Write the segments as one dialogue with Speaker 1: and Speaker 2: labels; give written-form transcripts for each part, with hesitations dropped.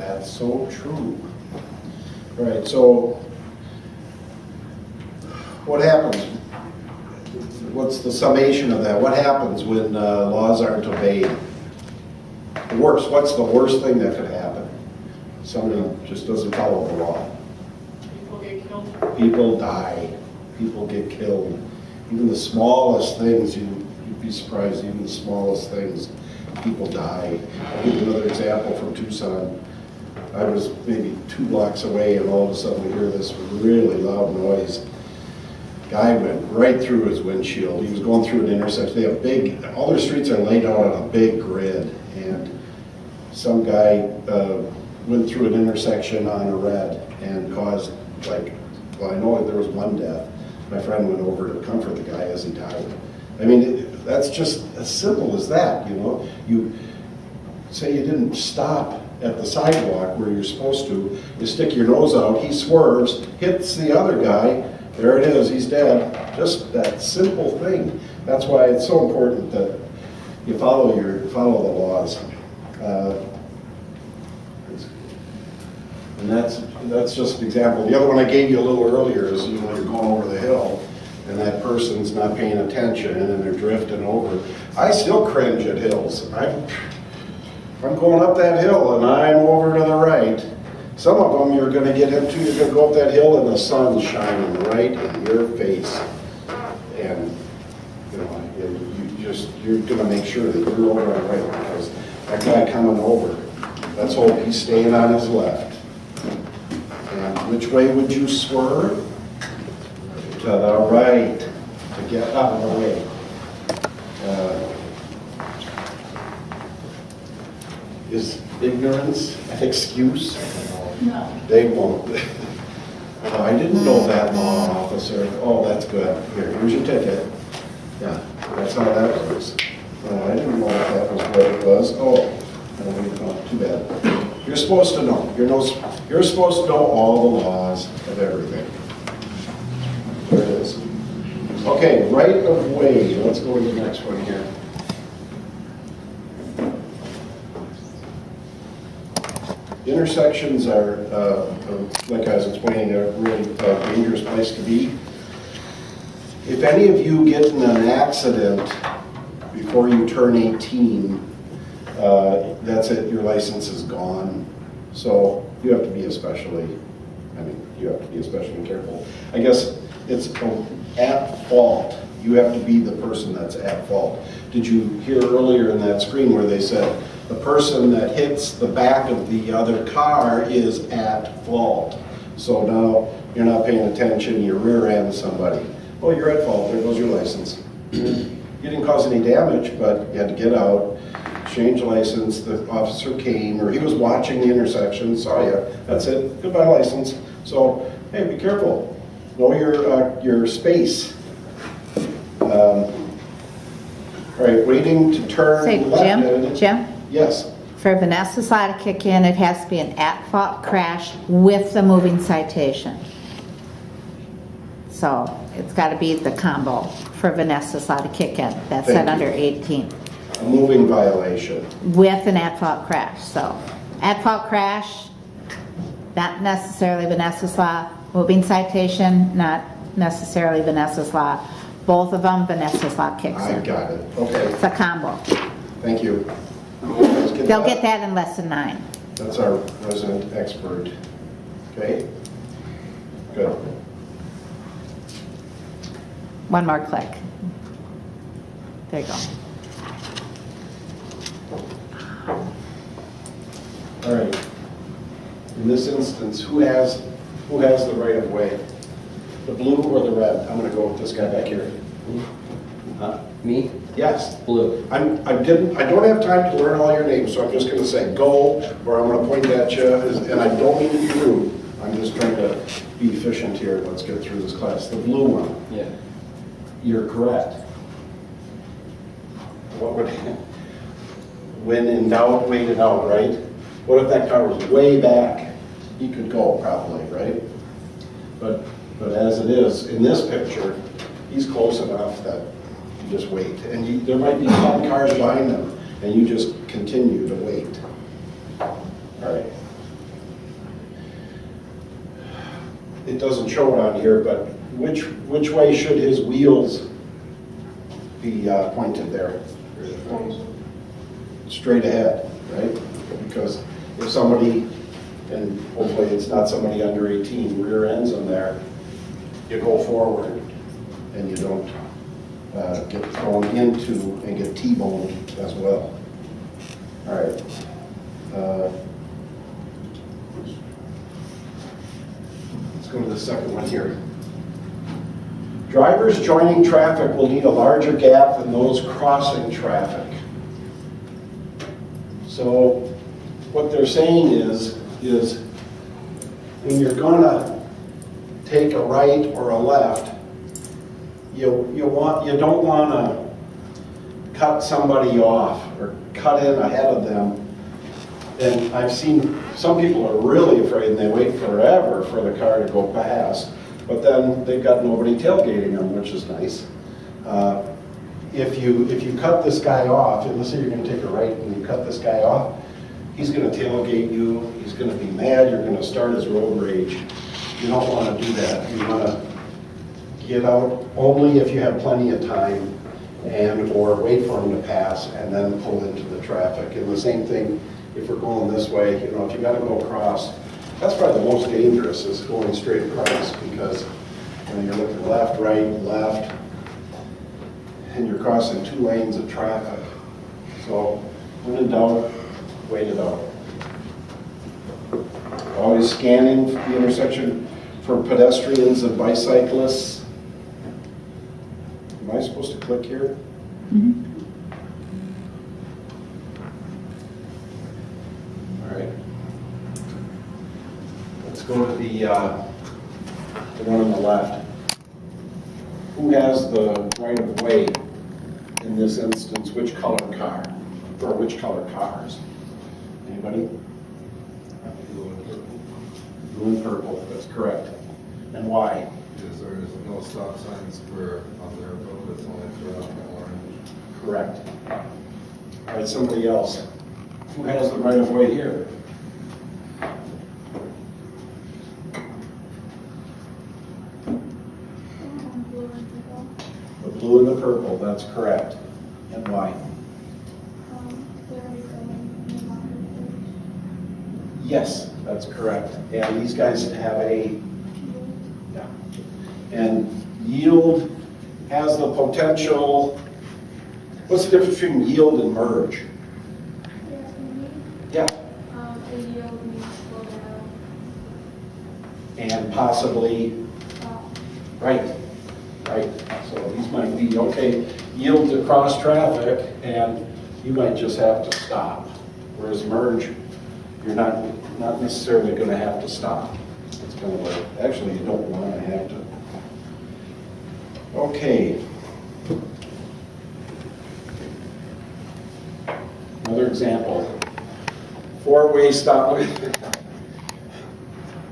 Speaker 1: That's so true. All right, so what happens? What's the summation of that? What happens when laws aren't obeyed? What's the worst thing that could happen? Somebody just doesn't follow the law.
Speaker 2: People get killed.
Speaker 1: People die. People get killed. Even the smallest things, you'd be surprised, even the smallest things, people die. I'll give you another example from Tucson. I was maybe 2 blocks away and all of a sudden we hear this really loud noise. Guy went right through his windshield. He was going through an intersection. They have all their streets are laid out on a big grid, and some guy went through an intersection on a red and caused, I know there was 1 death. My friend went over to comfort the guy as he died. I mean, that's just as simple as that, you know. You say you didn't stop at the sidewalk where you're supposed to. You stick your nose out, he swerves, hits the other guy, there it is, he's dead. Just that simple thing. That's why it's so important that you follow the laws. And that's just an example. The other one I gave you a little earlier is, you know, you're going over the hill and that person's not paying attention and they're drifting over. I still cringe at hills. I'm going up that hill and I'm over to the right. Some of them you're going to get into, you're going to go up that hill and the sun's shining right in your face. And, you know, you're going to make sure that you're over on the right, because that guy coming over, let's hope he's staying on his left. And which way would you swerve? To the right, to get out of the way. Is ignorance an excuse?
Speaker 2: No.
Speaker 1: They won't. Oh, I didn't know that, law officer. Oh, that's good. Here's your ticket. Yeah, that's how that works. Oh, I didn't know that was what it was. Oh, no, too bad. You're supposed to know. You're supposed to know all the laws of everything. There it is. Okay, right of way. Let's go to the next one here. Intersections are, like I was explaining, a really dangerous place to be. If any of you get in an accident before you turn 18, that's it, your license is gone. So you have to be especially careful. I guess it's at fault. You have to be the person that's at fault. Did you hear earlier in that screen where they said, the person that hits the back of the other car is at fault? So now you're not paying attention, you rear end somebody. Oh, you're at fault, there goes your license. You didn't cause any damage, but you had to get out, change license, the officer came, or he was watching the intersection, saw you, that's it, goodbye license. So, hey, be careful, know your space. All right, waiting to turn left.
Speaker 3: Jim?
Speaker 1: Yes.
Speaker 3: For Vanessa's law to kick in, it has to be an at-fault crash with the moving citation. So it's got to be the combo for Vanessa's law to kick in. That's set under 18.
Speaker 1: A moving violation.
Speaker 3: With an at-fault crash. So at-fault crash, not necessarily Vanessa's law. Moving citation, not necessarily Vanessa's law. Both of them, Vanessa's law kicks in.
Speaker 1: I got it. Okay.
Speaker 3: It's a combo.
Speaker 1: Thank you.
Speaker 3: They'll get that in lesson 9.
Speaker 1: That's our resident expert. Okay? Good.
Speaker 3: One more click. There you go.
Speaker 1: All right. In this instance, who has the right of way? The blue or the red? I'm going to go with this guy back here.
Speaker 4: Me?
Speaker 1: Yes.
Speaker 4: Blue.
Speaker 1: I don't have time to learn all your names, so I'm just going to say go, or I'm going to point at you, and I don't mean to be rude. I'm just trying to be efficient here. Let's get through this class. The blue one.
Speaker 4: Yeah.
Speaker 1: You're correct. What would, when in doubt, wait it out, right? What if that car was way back? He could go probably, right? But as it is, in this picture, he's close enough that you just wait. And there might be 10 cars behind him, and you just continue to wait. All right. it doesn't show it on here, but which way should his wheels be pointed there? Straight ahead, right? Because if somebody, and hopefully it's not somebody under 18, rear ends them there, you go forward and you don't get thrown into and get T-boned as well. All right. Let's go to the second one here. Drivers joining traffic will need a larger gap than those crossing traffic. So what they're saying is when you're gonna take a right or a left, you don't want to cut somebody off or cut in ahead of them. And I've seen some people are really afraid and they wait forever for the car to go past, but then they've got nobody tailgating them, which is nice. If you cut this guy off, and let's say you're going to take a right and you cut this guy off, he's going to tailgate you, he's going to be mad, you're going to start his road rage. You don't want to do that. You want to get out only if you have plenty of time and or wait for him to pass and then pull into the traffic. And the same thing if we're going this way, if you got to go across, that's probably the most dangerous is going straight across, because when you're looking left, right, left, and you're crossing 2 lanes of traffic. So when in doubt, wait it out. Always scanning the intersection for pedestrians and bicyclists. Am I supposed to click here?
Speaker 3: Mhm.
Speaker 1: All right. Let's go to the one on the left. Who has the right of way in this instance? Which color car? Or which color cars? Anybody? Blue and purple, that's correct. And why?
Speaker 5: Because there is no stop signs for on their road, it's only for orange.
Speaker 1: Correct. All right, somebody else. Who has the right of way here? The blue and the purple, that's correct. And why? Yes, that's correct. And these guys have a, yeah. And yield has the potential, what's the difference between yield and merge? Yeah.
Speaker 6: A yield means slow down.
Speaker 1: And possibly, right. So these might be, okay, yield to cross traffic, and you might just have to stop. Whereas merge, you're not necessarily going to have to stop. It's kind of like, actually, you don't want to have to. Okay. Another example. 4-way stop. Do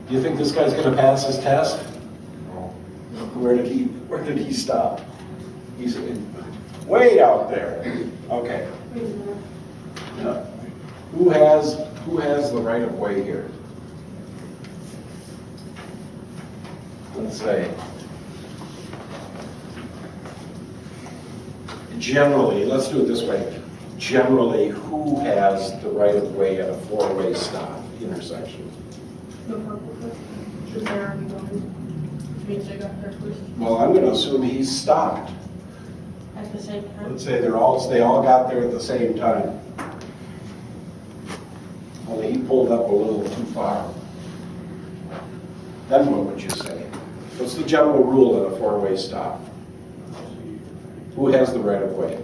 Speaker 1: you think this guy's going to pass his test? Where did he stop? He's way out there. Okay. Yeah. Who has the right of way here? Let's say. Generally, let's do it this way. Generally, who has the right of way at a 4-way stop intersection?
Speaker 2: The purple person, because they're already going, which means they got there first
Speaker 1: Well, I'm going to assume he's stopped.
Speaker 2: at the same time.
Speaker 1: Let's say they all got there at the same time. Only he pulled up a little too far. Then what would you say? What's the general rule at a 4-way stop? Who has the right of way?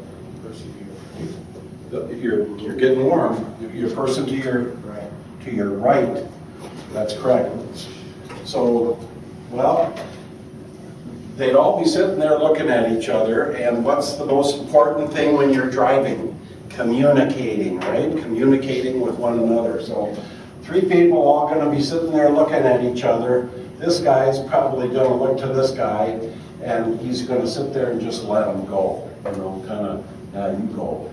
Speaker 1: You're getting warm. Your person to your right. That's correct. So, well, they'd all be sitting there looking at each other, and what's the most important thing when you're driving? Communicating, right? Communicating with one another. So 3 people all going to be sitting there looking at each other. This guy's probably going to look to this guy, and he's going to sit there and just let him go. Kind of, you go.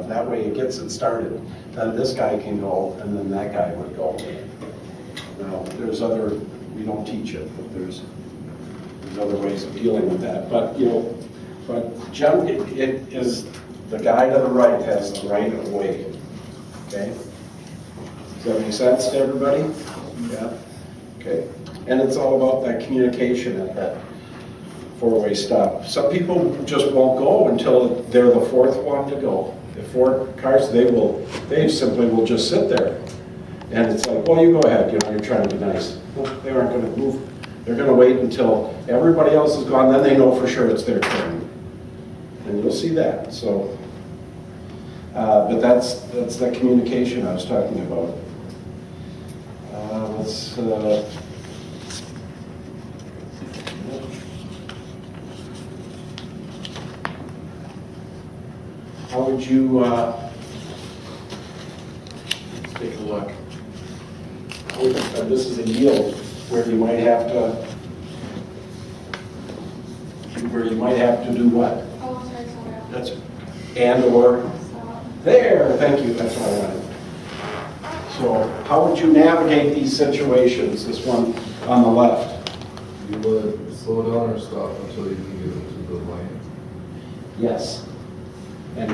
Speaker 1: That way it gets it started. Then this guy can go, and then that guy would go. Now, there's other we don't teach it, but there's other ways of dealing with that. But, but generally, it is, the guy to the right has the right of way, okay? Does that make sense to everybody? Yeah? Okay. And it's all about that communication at that four-way stop. Some people just won't go until they're the fourth one to go. The 4 cars, they simply will just sit there. And it's like, well, you go ahead, you're trying to be nice. Well, they aren't going to move. They're going to wait until everybody else is gone, then they know for sure it's their turn. And you'll see that. So, but that's the communication I was talking about. How would you, let's take a look. This is a yield where you might have to do what?
Speaker 6: Oh, sorry, sorry.
Speaker 1: That's, and or,
Speaker 6: Stop.
Speaker 1: there, thank you, that's what I wanted. So how would you navigate these situations, this one on the left?
Speaker 5: You would slow down or stop until you can get into the lane.
Speaker 1: Yes. And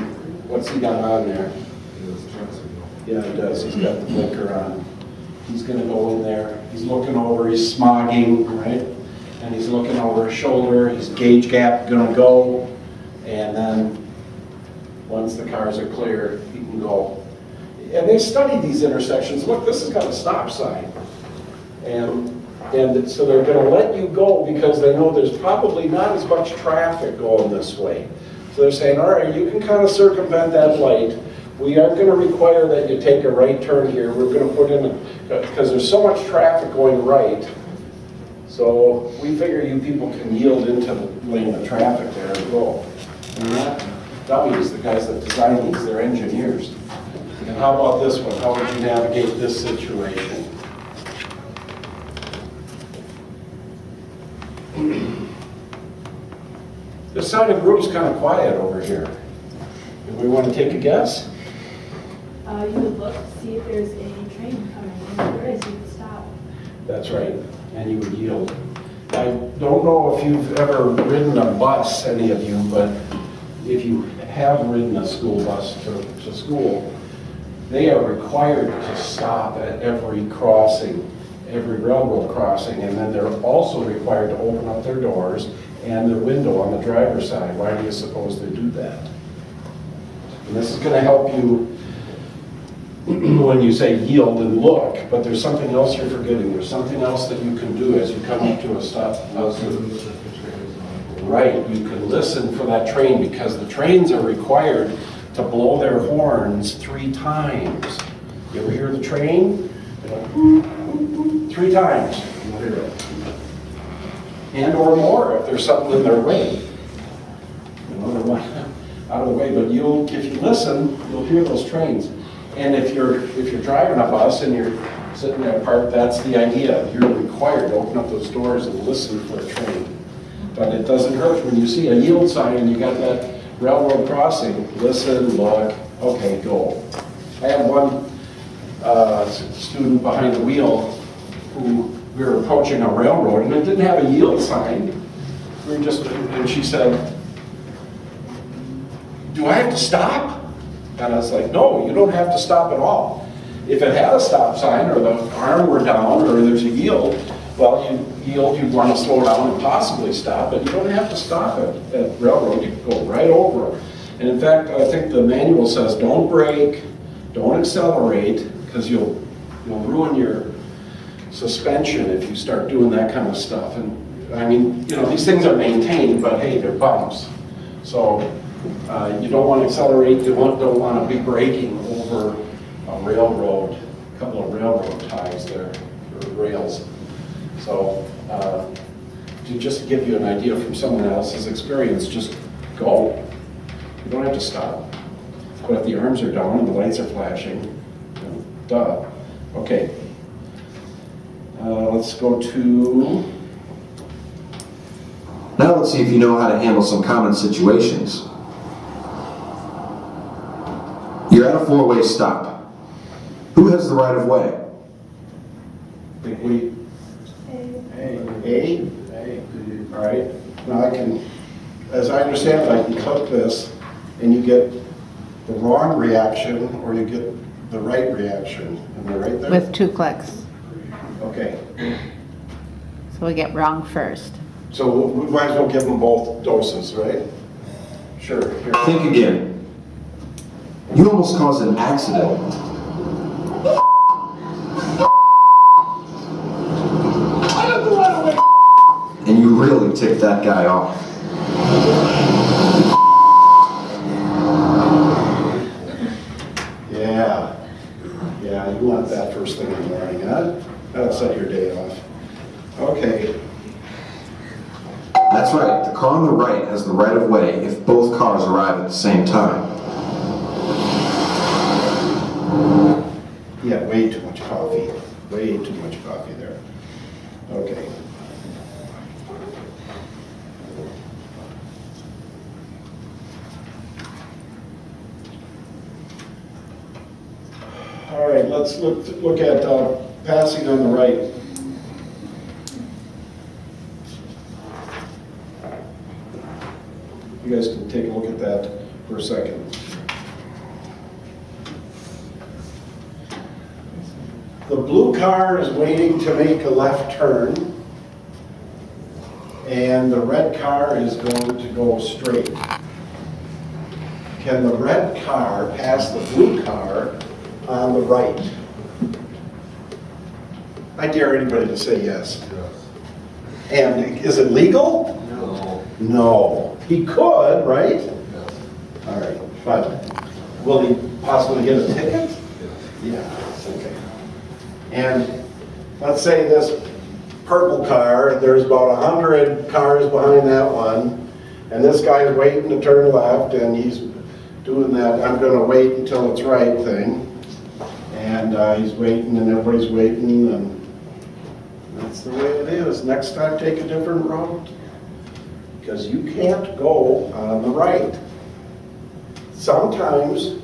Speaker 1: what's he got on there?
Speaker 5: It is turn signal.
Speaker 1: Yeah, he does, he's got the blinker on. He's gonna go in there, he's looking over, he's smogging, right? And he's looking over his shoulder, his gauge gap gonna go, and then once the cars are clear, he can go. And they studied these intersections. Look, this has got a stop sign. And so they're gonna let you go because they know there's probably not as much traffic going this way. So they're saying, all right, you can kind of circumvent that light. We aren't gonna require that you take a right turn here. We're gonna put in, because there's so much traffic going right. So we figure you people can yield into the lane of traffic there and go. And not dummies, the guys that design these, they're engineers. And how about this one? How would you navigate this situation? This side of the room's kind of quiet over here. Do we want to take a guess?
Speaker 2: You would look to see if there's a train coming, and if there is, you would stop.
Speaker 1: That's right, and you would yield. I don't know if you've ever ridden a bus, any of you, but if you have ridden a school bus to school, they are required to stop at every crossing, every railroad crossing, and then they're also required to open up their doors and their window on the driver's side. Why do you suppose they do that? And this is going to help you when you say yield and look, but there's something else you're forgetting. There's something else that you can do as you come up to a stop. Right, you can listen for that train because the trains are required to blow their horns 3 times. You ever hear the train? 3 times. You'll hear it. And or more if there's something in their way. They're out of the way, but if you listen, you'll hear those trains. And if you're driving a bus and you're sitting there parked, that's the idea. You're required to open up those doors and listen for a train. But it doesn't hurt when you see a yield sign and you got that railroad crossing. Listen, look, okay, go. I had one student behind the wheel who we were approaching a railroad and it didn't have a yield sign. And she said, "Do I have to stop?" And I was like, "No, you don't have to stop at all. If it had a stop sign or the arm were down or there's a yield, well, you yield, you'd want to slow down and possibly stop, but you don't have to stop at railroad. You can go right over them. And in fact, I think the manual says don't brake, don't accelerate, because you'll ruin your suspension if you start doing that kind of stuff. And I mean, these things are maintained, but hey, they're bumps. So you don't want to accelerate, you don't want to be braking over a railroad, a couple of railroad ties there, or rails. So to just give you an idea from someone else's experience, just go. You don't have to stop. But if the arms are down and the lights are flashing, duh. Okay. Let's go to...
Speaker 7: Now let's see if you know how to handle some common situations. You're at a 4-way stop. Who has the right of way?
Speaker 1: I think we... A? All right, now I can, as I understand it, I can click this and you get the wrong reaction or you get the right reaction. Am I right there?
Speaker 3: With 2 clicks.
Speaker 1: Okay,
Speaker 3: So we get wrong first.
Speaker 1: so we might as well give them both doses, right? Sure. Here.
Speaker 7: Think again. You almost caused an accident. And you really ticked that guy off.
Speaker 1: Yeah, yeah, you want that first thing in the morning, huh? That'll set your day off. Okay,
Speaker 7: That's right, the car on the right has the right of way if both cars arrive at the same time.
Speaker 1: yeah, way too much coffee. Way too much coffee there. Okay. All right, let's look at passing on the right. You guys can take a look at that for a second. The blue car is waiting to make a left turn, and the red car is going to go straight. Can the red car pass the blue car on the right? I dare anybody to say yes.
Speaker 5: Yes.
Speaker 1: And is it legal?
Speaker 5: No.
Speaker 1: No. He could, right?
Speaker 5: Yes.
Speaker 1: All right, but will he possibly get a ticket?
Speaker 5: Yes.
Speaker 1: Yeah, okay. And let's say this purple car, there's about 100 cars behind that one, and this guy's waiting to turn left, and he's doing that, I'm gonna wait until it's right thing. And he's waiting, and everybody's waiting, and that's the way it is. Next time, take a different route, because you can't go on the right. Sometimes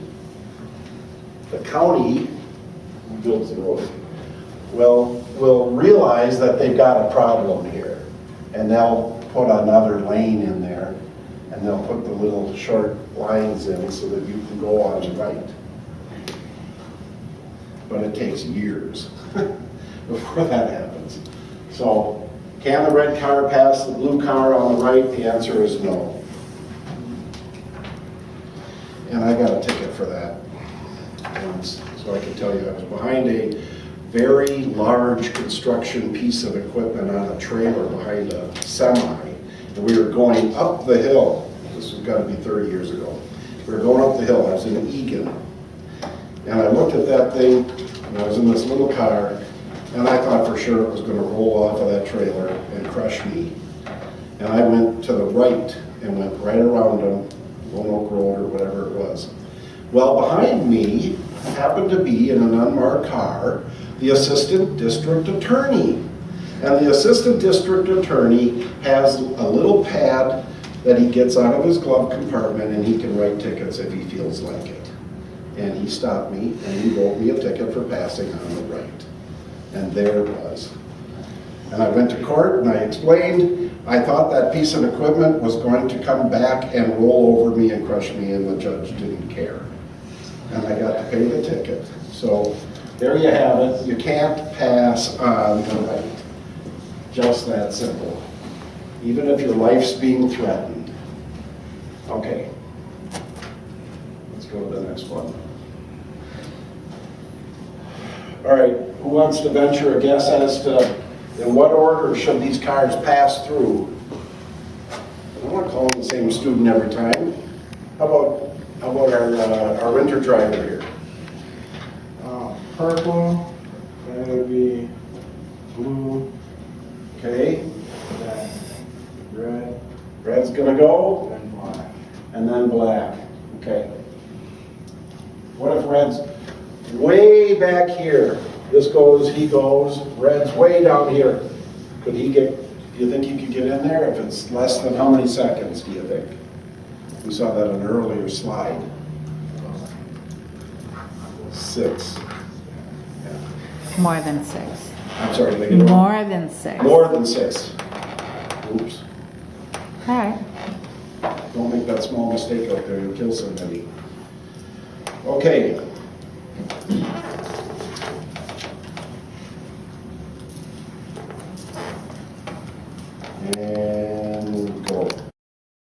Speaker 1: the county who builds the road will realize that they've got a problem here, and they'll put another lane in there, and they'll put the little short lines in so that you can go on the right. But it takes years before that happens. So, can the red car pass the blue car on the right? The answer is no. And I got a ticket for that once, so I can tell you I was behind a very large construction piece of equipment on a trailer behind a semi, and we were going up the hill. This has got to be 30 years ago. We were going up the hill. I was in Egan, and I looked at that thing, and I was in this little car, and I thought for sure it was going to roll off of that trailer and crush me. And I went to the right and went right around them, Lone Oak Road or whatever it was. Well, behind me happened to be in an unmarked car the assistant district attorney. And the assistant district attorney has a little pad that he gets out of his glove compartment, and he can write tickets if he feels like it. And he stopped me and he wrote me a ticket for passing on the right. And there it was. And I went to court and I explained, I thought that piece of equipment was going to come back and roll over me and crush me, and the judge didn't care. And I got to pay the ticket. So there you have it. You can't pass on the right. Just that simple. Even if your life's being threatened. Okay. Let's go to the next one. All right, who wants to venture a guess as to in what order should these cars pass through? I don't want to call them the same student every time. How about our winter driver here?
Speaker 8: Purple, that would be blue,
Speaker 1: Okay,
Speaker 8: then red,
Speaker 1: red's gonna go,
Speaker 8: then black.
Speaker 1: and then black. Okay. What if red's way back here? This goes, he goes, red's way down here. Could he get, do you think he could get in there if it's less than how many seconds, do you think? We saw that in an earlier slide. 6.
Speaker 3: More than 6.
Speaker 1: I'm sorry, did I get it wrong?
Speaker 3: More than 6.
Speaker 1: More than 6. Oops.
Speaker 3: All right.
Speaker 1: Don't make that small mistake out there, you'll kill somebody. Okay. And